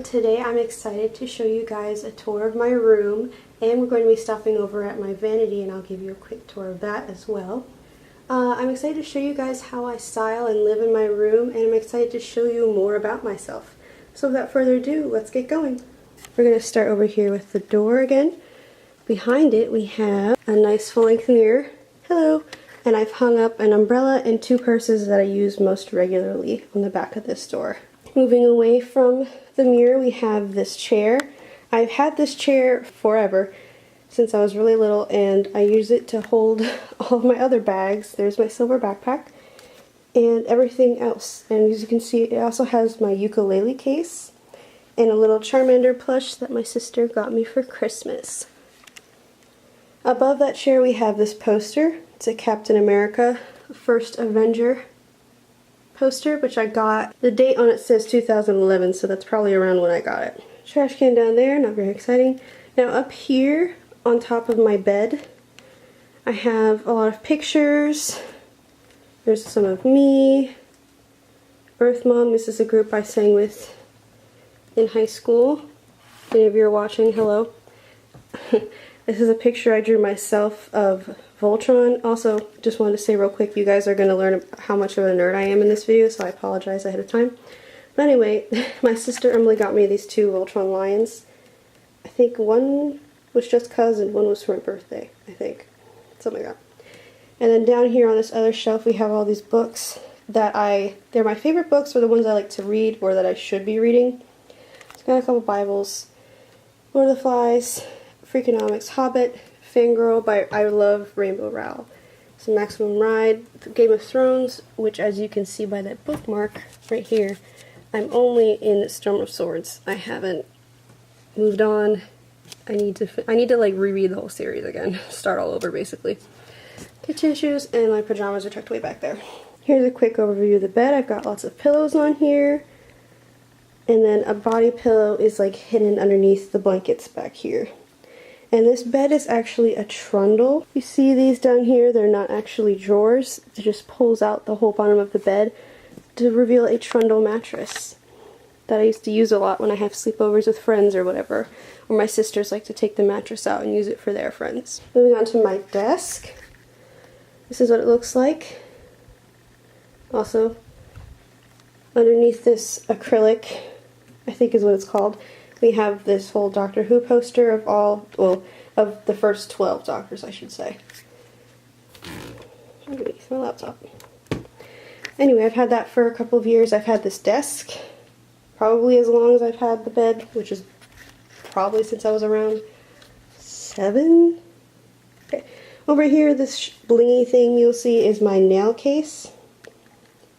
today I'm excited to show you guys a tour of my room, and we're going to be stopping over at my Vanity, and I'll give you a quick tour of that as well. I'm excited to show you guys how I style and live in my room, and I'm excited to show you more about myself. So without further ado, let's get going. We're going to start over here with the door again. Behind it we have a nice full-length mirror. Hello! And I've hung up an umbrella and two purses that I use most regularly on the back of this door. Moving away from the mirror, we have this chair. I've had this chair forever, since I was really little, and I use it to hold all of my other bags. There's my silver backpack and everything else. And as you can see, it also has my ukulele case and a little Charmander plush that my sister got me for Christmas. Above that chair we have this poster. It's a Captain America First Avenger poster, which I got. The date on it says 2011, so that's probably around when I got it. Trash can down there, not very exciting. Now up here on top of my bed, I have a lot of pictures. There's some of me, Earth Mom. This is a group I sang with in high school. If any of you are watching, hello. This is a picture I drew myself of Voltron. Also, just wanted to say real quick, you guys are going to learn how much of a nerd I am in this video, so I apologize ahead of time. But anyway, my sister Emily got me these two Voltron lions. I think one was just cuz and one was for my birthday, I think. Something like that. And then down here on this other shelf we have all these books that they're my favorite books, or the ones I like to read, or that I should be reading. It's got a couple Bibles, Lord of the Flies, Freakonomics, Hobbit, Fangirl by I Love Rainbow Rowell, some Maximum Ride, Game of Thrones, which as you can see by that bookmark right here, I'm only in Storm of Swords. I haven't moved on. I need to like reread the whole series again, start all over basically. Kitchen shoes, and my pajamas are tucked away back there. Here's a quick overview of the bed. I've got lots of pillows on here, and then a body pillow is like hidden underneath the blankets back here. And this bed is actually a trundle. You see these down here, they're not actually drawers. It just pulls out the whole bottom of the bed to reveal a trundle mattress that I used to use a lot when I have sleepovers with friends or whatever. Or my sisters like to take the mattress out and use it for their friends. Moving on to my desk. This is what it looks like. Also, underneath this acrylic, I think is what it's called, we have this whole Doctor Who poster of of the first 12 Doctors, I should say. Underneath my laptop. Anyway, I've had that for a couple of years. I've had this desk probably as long as I've had the bed, which is probably since I was around 7. Okay. Over here, this blingy thing you'll see is my nail case.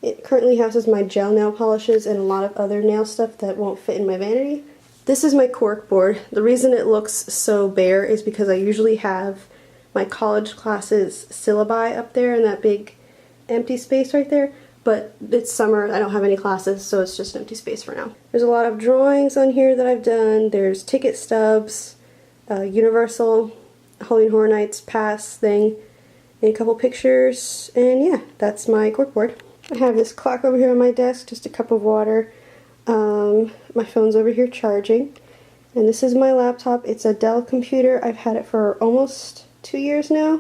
It currently houses my gel nail polishes and a lot of other nail stuff that won't fit in my vanity. This is my cork board. The reason it looks so bare is because I usually have my college classes syllabi up there in that big empty space right there, but it's summer, I don't have any classes, so it's just empty space for now. There's a lot of drawings on here that I've done. There's ticket stubs, Universal, Halloween Horror Nights pass thing, and a couple pictures, and yeah, that's my cork board. I have this clock over here on my desk, just a cup of water. My phone's over here charging, and this is my laptop. It's a Dell computer. I've had it for almost 2 years now.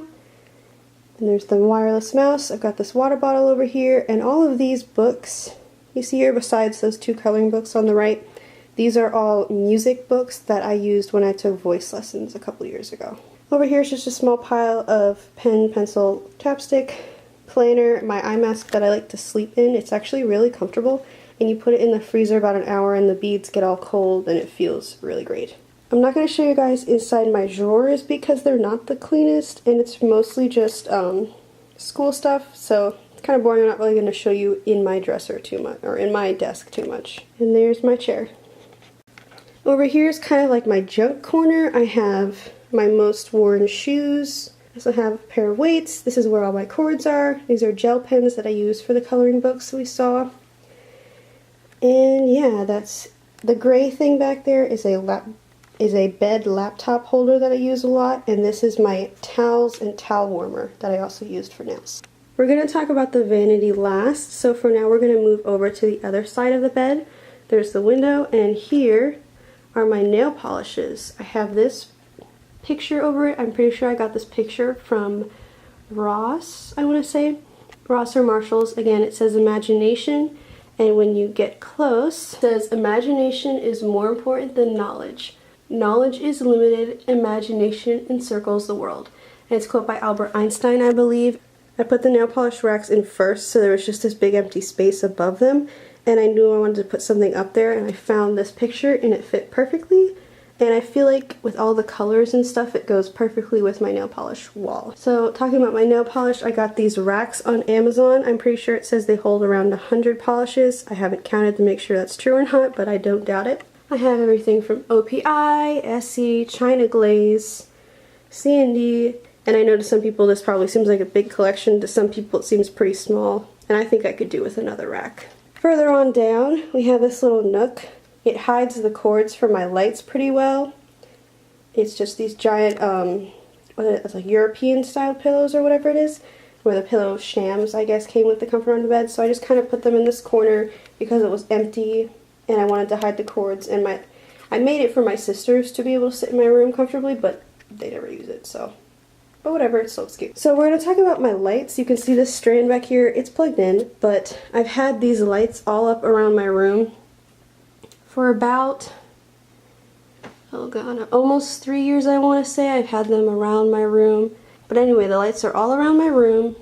And there's the wireless mouse. I've got this water bottle over here, and all of these books you see here, besides those two coloring books on the right, these are all music books that I used when I took voice lessons a couple years ago. Over here is just a small pile of pen, pencil, chapstick, planner, my eye mask that I like to sleep in. It's actually really comfortable, and you put it in the freezer about an hour and the beads get all cold and it feels really great. I'm not going to show you guys inside my drawers because they're not the cleanest, and it's mostly just school stuff, so it's kind of boring. I'm not really going to show you in my dresser too much, or in my desk too much. And there's my chair. Over here is kind of like my junk corner. I have my most worn shoes. I also have a pair of weights. This is where all my cords are. These are gel pens that I use for the coloring books we saw. And yeah, that's the gray thing back there is a bed laptop holder that I use a lot, and this is my towels and towel warmer that I also used for nails. We're going to talk about the vanity last, so for now we're going to move over to the other side of the bed. there's the window, and here are my nail polishes. I have this picture over it. I'm pretty sure I got this picture from Ross, I want to say. Ross or Marshall's. Again, it says imagination, and when you get close, it says imagination is more important than knowledge. Knowledge is limited, imagination encircles the world. And it's a quote by Albert Einstein, I believe. I put the nail polish racks in first, so there was just this big empty space above them, and I knew I wanted to put something up there, and I found this picture and it fit perfectly. And I feel like with all the colors and stuff, it goes perfectly with my nail polish wall. So talking about my nail polish, I got these racks on Amazon. I'm pretty sure it says they hold around 100 polishes. I haven't counted to make sure that's true or not, but I don't doubt it. I have everything from OPI, Essie, China Glaze, C&D, and I know to some people this probably seems like a big collection. To some people it seems pretty small, and I think I could do with another rack. Further on down, we have this little nook. It hides the cords for my lights pretty well. It's just these giant, it's like European style pillows or whatever it is, where the pillow shams, I guess, came with the comfort on the bed. So I just kind of put them in this corner because it was empty and I wanted to hide the cords. And I made it for my sisters to be able to sit in my room comfortably, but they never use it, so. But whatever, it still looks cute. So we're going to talk about my lights. You can see this strand back here. It's plugged in, but I've had these lights all up around my room for about, oh god, almost 3 years, I want to say. I've had them around my room. But anyway, the lights are all around my room,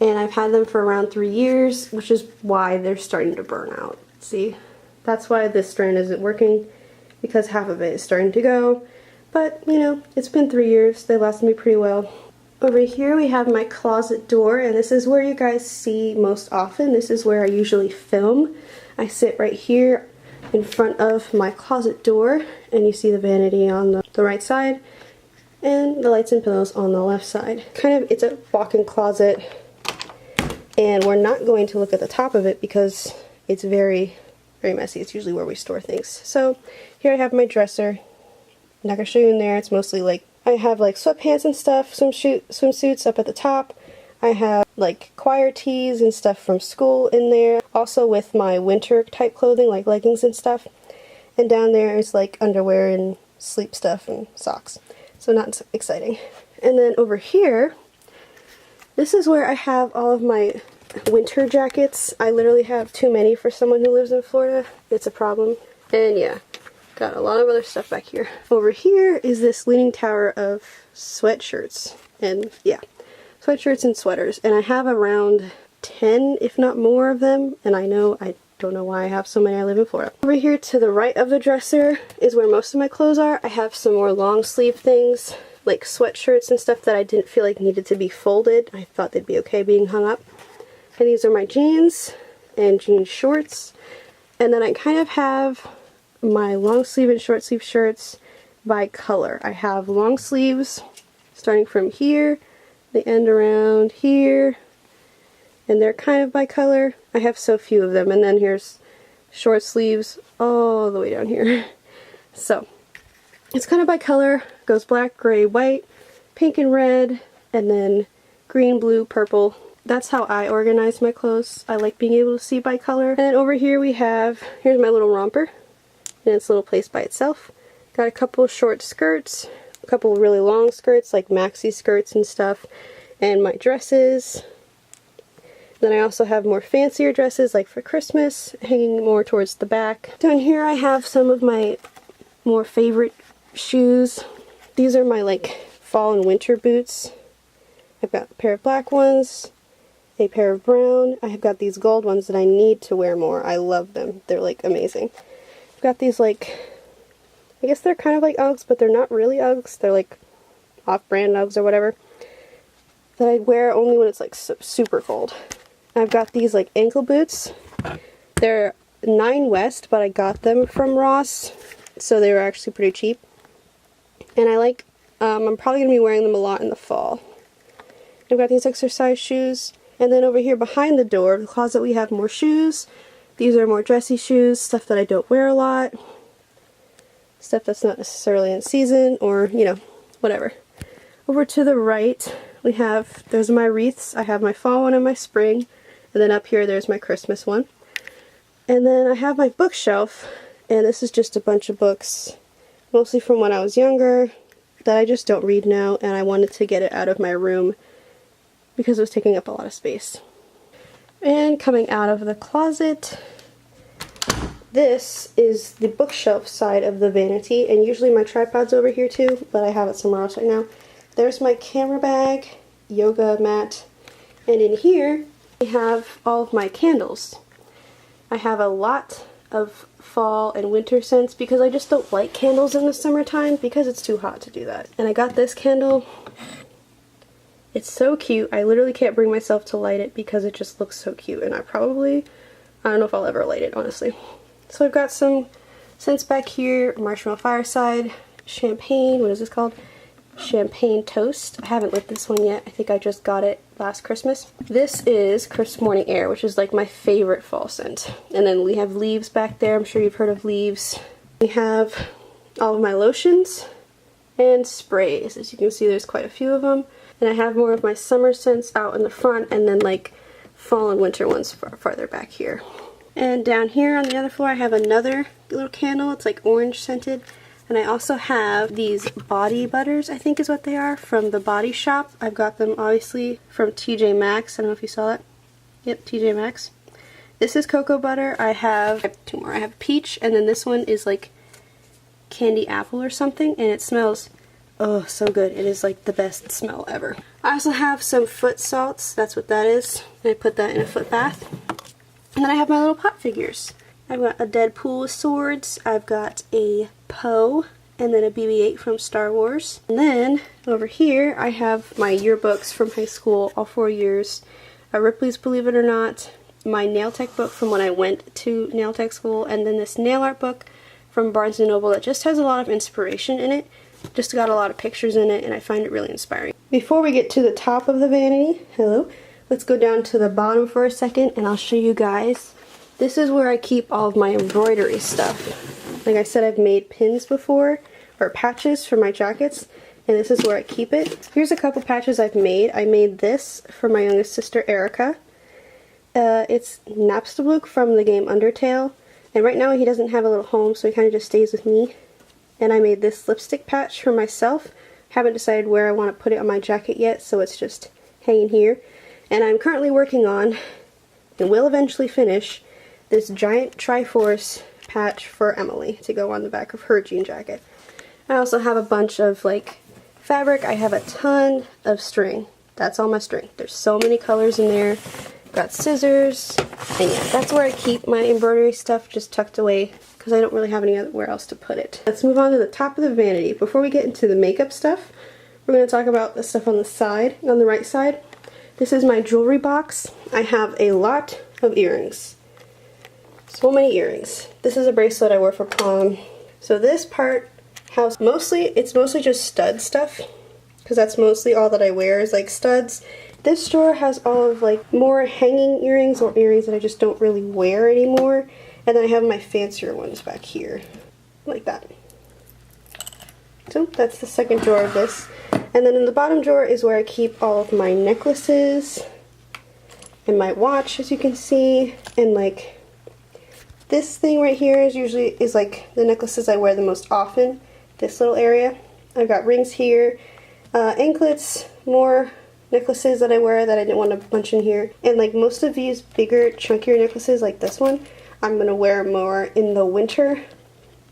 and I've had them for around 3 years, which is why they're starting to burn out. See? That's why this strand isn't working, because half of it is starting to go. But, you know, it's been 3 years. They lasted me pretty well. Over here we have my closet door, and this is where you guys see most often. This is where I usually film. I sit right here in front of my closet door, and you see the vanity on the right side and the lights and pillows on the left side. It's a walk-in closet, and we're not going to look at the top of it because it's very, very messy. It's usually where we store things. So here I have my dresser. I'm not going to show you in there. It's mostly like, I have like sweatpants and stuff, swimsuits up at the top. I have like choir tees and stuff from school in there, also with my winter type clothing like leggings and stuff. And down there is like underwear and sleep stuff and socks. So not so exciting. And then over here, this is where I have all of my winter jackets. I literally have too many for someone who lives in Florida. It's a problem. And yeah, got a lot of other stuff back here. Over here is this leaning tower of sweatshirts. And yeah, sweatshirts and sweaters, and I have around 10, if not more of them, and I don't know why I have so many. I live in Florida. Over here to the right of the dresser is where most of my clothes are. I have some more long sleeve things, like sweatshirts and stuff that I didn't feel like needed to be folded. I thought they'd be okay being hung up. And these are my jeans and jean shorts. And then I kind of have my long sleeve and short sleeve shirts by color. I have long sleeves starting from here, they end around here, and they're kind of by color. I have so few of them. And then here's short sleeves all the way down here. So it's kind of by color. Goes black, gray, white, pink and red, and then green, blue, purple. That's how I organize my clothes. I like being able to see by color. And then over here here's my little romper, and it's a little place by itself. Got a couple short skirts, a couple really long skirts like maxi skirts and stuff, and my dresses. Then I also have more fancier dresses like for Christmas, hanging more towards the back. Down here I have some of my more favorite shoes. These are my like fall and winter boots. I've got a pair of black ones, a pair of brown. I have got these gold ones that I need to wear more. I love them. They're like amazing. I've got these like, I guess they're kind of like Uggs, but they're not really Uggs. They're like off-brand Uggs or whatever that I wear only when it's like super cold. I've got these like ankle boots. They're 9 West, but I got them from Ross, so they were actually pretty cheap. And I like, I'm probably going to be wearing them a lot in the fall. I've got these exercise shoes. And then over here behind the door, the closet, we have more shoes. These are more dressy shoes, stuff that I don't wear a lot. Stuff that's not necessarily in season, or, you know, whatever. Over to the right, those are my wreaths. I have my fall one and my spring. And then up here, there's my Christmas one. And then I have my bookshelf, and this is just a bunch of books, mostly from when I was younger, that I just don't read now, and I wanted to get it out of my room because it was taking up a lot of space. And coming out of the closet, this is the bookshelf side of the vanity, and usually my tripod's over here too, but I have it somewhere else right now. There's my camera bag, yoga mat, and in here I have all of my candles. I have a lot of fall and winter scents because I just don't like candles in the summertime because it's too hot to do that. And I got this candle. It's so cute. I literally can't bring myself to light it because it just looks so cute, and I don't know if I'll ever light it, honestly. So I've got some scents back here: Marshmallow Fireside, Champagne, what is this called? Champagne Toast. I haven't lit this one yet. I think I just got it last Christmas. This is Crisp Morning Air, which is like my favorite fall scent. And then we have Leaves back there. I'm sure you've heard of Leaves. We have all of my lotions and sprays. As you can see, there's quite a few of them. And I have more of my summer scents out in the front, and then like fall and winter ones farther back here. And down here on the other floor I have another little candle. It's like orange scented. And I also have these body butters, I think is what they are, from the Body Shop. I've got them obviously from TJ Maxx. I don't know if you saw that. Yep, TJ Maxx. This is cocoa butter. I have two more. I have peach, and then this one is like candy apple or something, and it smells, oh, so good. It is like the best smell ever. I also have some foot salts. That's what that is. And I put that in a foot bath. And then I have my little pot figures. I've got a Deadpool with swords, I've got a Poe, and then a BB-8 from Star Wars. And then over here I have my yearbooks from high school, all 4 years. Ripley's Believe It or Not, my nail tech book from when I went to nail tech school, and then this nail art book from Barnes & Noble that just has a lot of inspiration in it. Just got a lot of pictures in it, and I find it really inspiring. Before we get to the top of the vanity, let's go down to the bottom for a second, and I'll show you guys. This is where I keep all of my embroidery stuff. Like I said, I've made pins before, or patches for my jackets, and this is where I keep it. Here's a couple patches I've made. I made this for my youngest sister, Erica. It's Napstablook from the game Undertale, and right now he doesn't have a little home, so he kind of just stays with me. And I made this lipstick patch for myself. Haven't decided where I want to put it on my jacket yet, so it's just hanging here. And I'm currently working on, and will eventually finish, this giant Triforce patch for Emily to go on the back of her jean jacket. I also have a bunch of like fabric. I have a ton of string. That's all my string. There's so many colors in there. Got scissors, and yeah, that's where I keep my embroidery stuff, just tucked away because I don't really have anywhere else to put it. Let's move on to the top of the vanity. Before we get into the makeup stuff, we're going to talk about the stuff on the side, on the right side. This is my jewelry box. I have a lot of earrings. So many earrings. This is a bracelet I wore for prom. So this part has it's mostly just stud stuff, because that's mostly all that I wear is like studs. This drawer has all of like more hanging earrings or earrings that I just don't really wear anymore. And then I have my fancier ones back here, like that. So that's the second drawer of this. And then in the bottom drawer is where I keep all of my necklaces and my watch, as you can see, and like this thing right here is like the necklaces I wear the most often. This little area. I've got rings here, anklets, more necklaces that I wear that I didn't want to bunch in here. And like most of these bigger, chunkier necklaces like this one, I'm going to wear more in the winter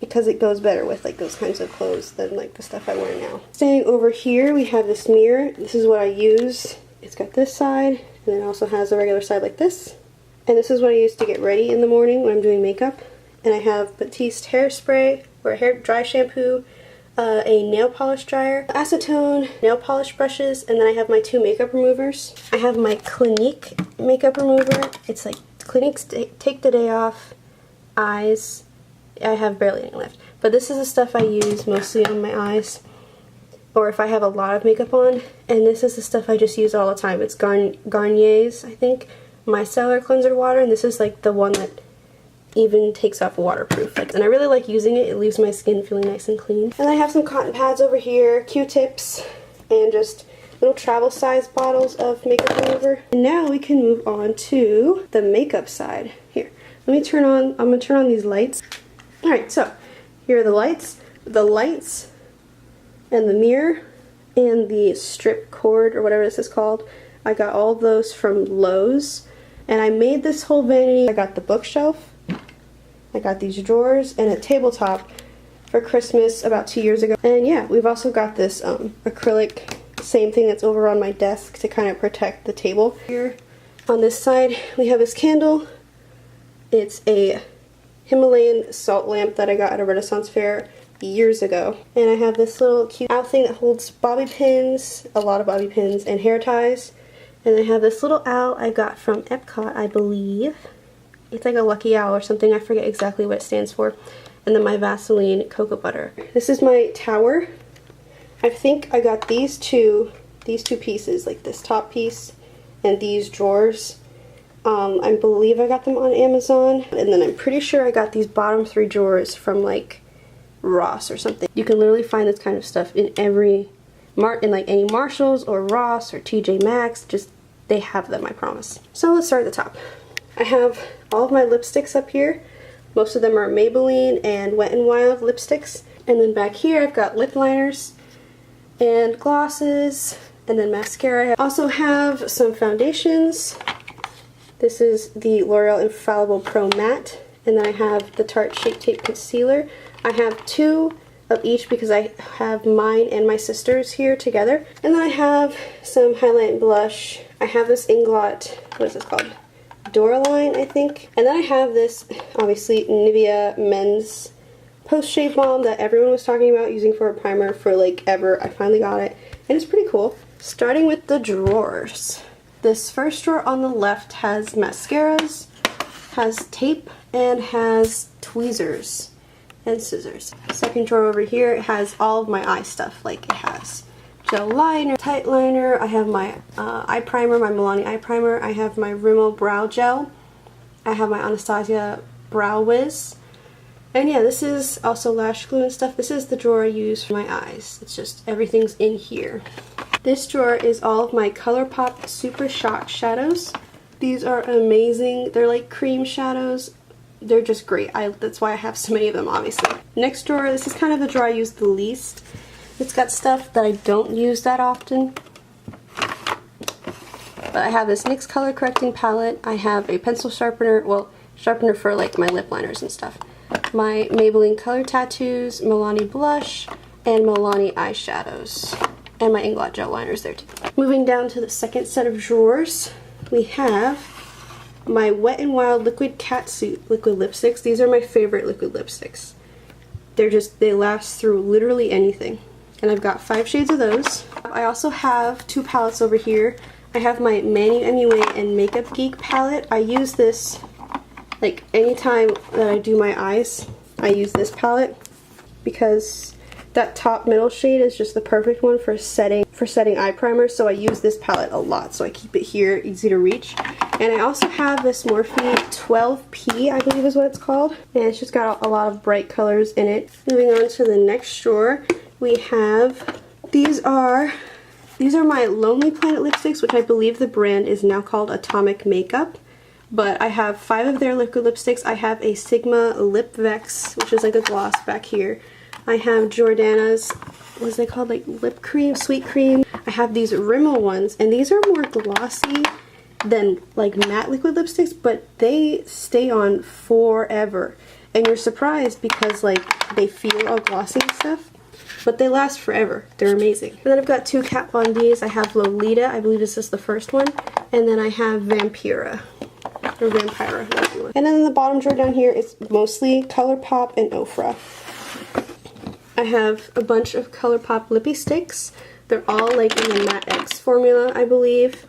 because it goes better with like those kinds of clothes than like the stuff I wear now. Staying over here, we have this mirror. This is what I use. It's got this side, and then it also has a regular side like this. And this is what I use to get ready in the morning when I'm doing makeup. And I have Batiste hairspray, or hair dry shampoo, a nail polish dryer, acetone, nail polish brushes, and then I have my 2 makeup removers. I have my Clinique makeup remover. It's like Clinique's Take the Day Off, eyes. I have barely any left. But this is the stuff I use mostly on my eyes, or if I have a lot of makeup on. And this is the stuff I just use all the time. It's Garnier's, I think, micellar cleanser water, and this is like the one that even takes off waterproof. And I really like using it. It leaves my skin feeling nice and clean. And I have some cotton pads over here, Q-tips, and just little travel size bottles of makeup remover. And now we can move on to the makeup side. Here, I'm gonna turn on these lights. Alright, so here are the lights. The lights and the mirror and the strip cord or whatever this is called. I got all of those from Lowe's. And I made this whole vanity. I got the bookshelf. I got these drawers and a tabletop for Christmas about 2 years ago. And yeah, we've also got this acrylic, same thing that's over on my desk to kind of protect the table. Here on this side, we have this candle. It's a Himalayan salt lamp that I got at a Renaissance fair years ago. And I have this little cute owl thing that holds bobby pins, a lot of bobby pins, and hair ties. And I have this little owl I got from Epcot, I believe. It's like a lucky owl or something, I forget exactly what it stands for. And then my Vaseline cocoa butter. This is my tower. I think I got these two pieces, like this top piece and these drawers. I believe I got them on Amazon. And then I'm pretty sure I got these bottom 3 drawers from like Ross or something. You can literally find this kind of stuff in like any Marshalls or Ross or TJ Maxx. Just, they have them, I promise. So let's start at the top. I have all of my lipsticks up here. Most of them are Maybelline and Wet n Wild lipsticks. And then back here I've got lip liners and glosses and then mascara. I also have some foundations. This is the L'Oreal Infallible Pro Matte. And then I have the Tarte Shape Tape Concealer. I have 2 of each because I have mine and my sister's here together. And then I have some highlight and blush. I have this Inglot, what is this called? Doraline, I think. And then I have this, obviously, Nivea Men's Post-Shave Balm that everyone was talking about using for a primer for like ever. I finally got it, and it's pretty cool. Starting with the drawers. This first drawer on the left has mascaras, has tape, and has tweezers and scissors. Second drawer over here, it has all of my eye stuff. Like it has gel liner, tight liner, I have my eye primer, my Milani eye primer, I have my Rimmel brow gel, I have my Anastasia brow wiz, and yeah, this is also lash glue and stuff. This is the drawer I use for my eyes. It's just everything's in here. This drawer is all of my ColourPop Super Shock shadows. These are amazing. They're like cream shadows. They're just great. That's why I have so many of them, obviously. Next drawer, this is kind of the drawer I use the least. It's got stuff that I don't use that often. But I have this NYX color correcting palette. I have a pencil sharpener, well, sharpener for like my lip liners and stuff. My Maybelline color tattoos, Milani blush, and Milani eyeshadows. And my Inglot gel liners there too. Moving down to the second set of drawers, we have my Wet n Wild Liquid Catsuit liquid lipsticks. These are my favorite liquid lipsticks. They last through literally anything. And I've got 5 shades of those. I also have 2 palettes over here. I have my Manu MUA and Makeup Geek palette. I use this like anytime that I do my eyes. I use this palette because that top middle shade is just the perfect one for setting eye primer. So I use this palette a lot. So I keep it here, easy to reach. And I also have this Morphe 12P, I believe is what it's called. And it's just got a lot of bright colors in it. Moving on to the next drawer. We have, these are my Lonely Planet lipsticks, which I believe the brand is now called Atomic Makeup. But I have 5 of their liquid lipsticks. I have a Sigma Lip Vex, which is like a gloss back here. I have Jordana's, what's they called, like lip cream, sweet cream. I have these Rimmel ones, and these are more glossy than like matte liquid lipsticks, but they stay on forever. And you're surprised because like they feel all glossy and stuff. But they last forever. They're amazing. And then I've got 2 Kat Von D's. I have Lolita, I believe this is the first one. And then I have Vampira. Or Vampira, that's the one. And then in the bottom drawer down here is mostly ColourPop and Ofra. I have a bunch of ColourPop lippy sticks. They're all like in the Matte X formula, I believe.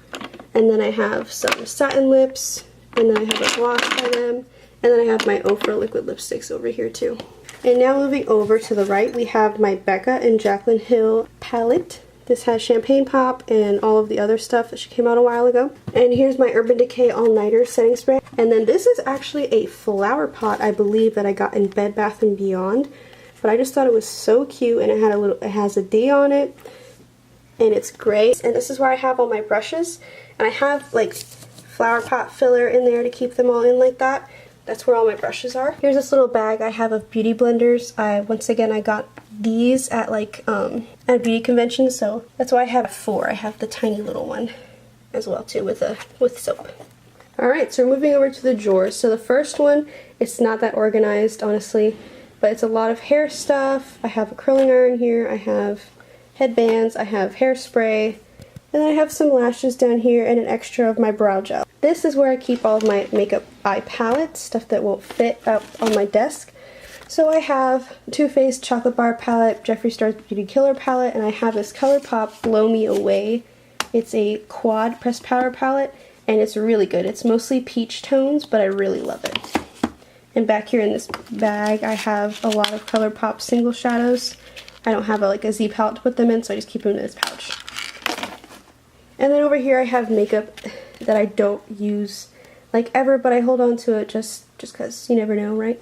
And then I have some satin lips. And then I have a gloss by them. And then I have my Ofra liquid lipsticks over here too. And now moving over to the right, we have my Becca and Jacqueline Hill palette. This has Champagne Pop and all of the other stuff that she came out a while ago. And here's my Urban Decay All Nighter setting spray. And then this is actually a flower pot, I believe, that I got in Bed Bath & Beyond. But I just thought it was so cute, and it has a D on it, and it's gray. And this is where I have all my brushes. And I have like flower pot filler in there to keep them all in like that. that's where all my brushes are. Here's this little bag I have of beauty blenders. Once again, I got these at like at a beauty convention, so that's why I have 4. I have the tiny little one as well too with soap. Alright, so we're moving over to the drawers. So the first one, it's not that organized, honestly, but it's a lot of hair stuff. I have a curling iron here, I have headbands, I have hairspray, and then I have some lashes down here and an extra of my brow gel. This is where I keep all of my makeup eye palettes, stuff that won't fit up on my desk. So I have Too Faced Chocolate Bar palette, Jeffree Star's Beauty Killer palette, and I have this ColourPop Blow Me Away. It's a quad pressed powder palette, and it's really good. It's mostly peach tones, but I really love it. And back here in this bag, I have a lot of ColourPop single shadows. I don't have a Z palette to put them in, so I just keep them in this pouch. And then over here I have makeup that I don't use like ever, but I hold on to it just because you never know, right?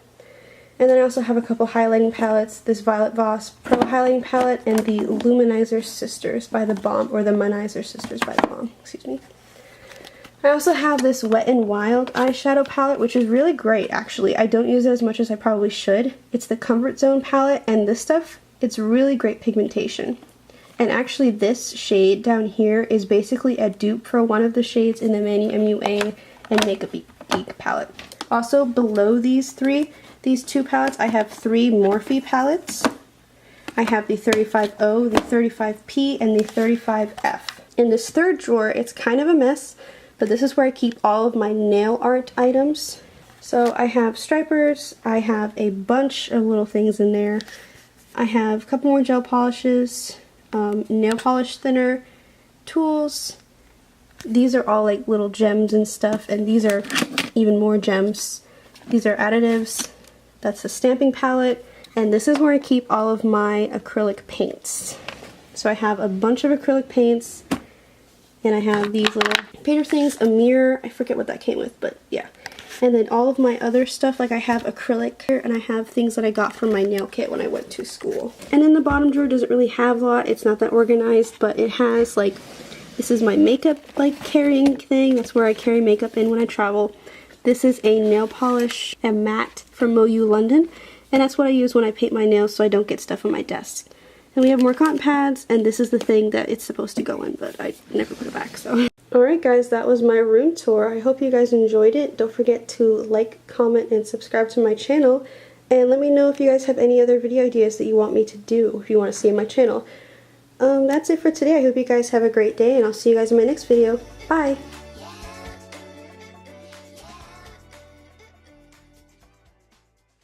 And then I also have a couple highlighting palettes, this Violet Voss Pro highlighting palette and the Luminizer Sisters by the Balm, or the Manizer Sisters by the Balm, excuse me. I also have this Wet n Wild eyeshadow palette, which is really great actually. I don't use it as much as I probably should. It's the Comfort Zone palette, and this stuff, it's really great pigmentation. And actually this shade down here is basically a dupe for one of the shades in the Manny MUA and Makeup Geek palette. Also below these two palettes, I have 3 Morphe palettes. I have the 35O, the 35P, and the 35F. In this third drawer, it's kind of a mess, but this is where I keep all of my nail art items. So I have stripers, I have a bunch of little things in there. I have a couple more gel polishes, nail polish thinner, tools. These are all like little gems and stuff, and these are even more gems. These are additives. That's the stamping palette, and this is where I keep all of my acrylic paints. So I have a bunch of acrylic paints, and I have these little painter things, a mirror, I forget what that came with, but yeah. And then all of my other stuff, like I have acrylic here, and I have things that I got from my nail kit when I went to school. And in the bottom drawer doesn't really have a lot, it's not that organized, but it has like, this is my makeup like carrying thing, that's where I carry makeup in when I travel. This is a nail polish, a matte from MoU London, and that's what I use when I paint my nails so I don't get stuff on my desk. And we have more cotton pads, and this is the thing that it's supposed to go in, but I never put it back, so. Alright guys, that was my room tour. I hope you guys enjoyed it. Don't forget to like, comment, and subscribe to my channel. And let me know if you guys have any other video ideas that you want me to do, if you want to see on my channel. That's it for today. I hope you guys have a great day, and I'll see you guys in my next video. Bye!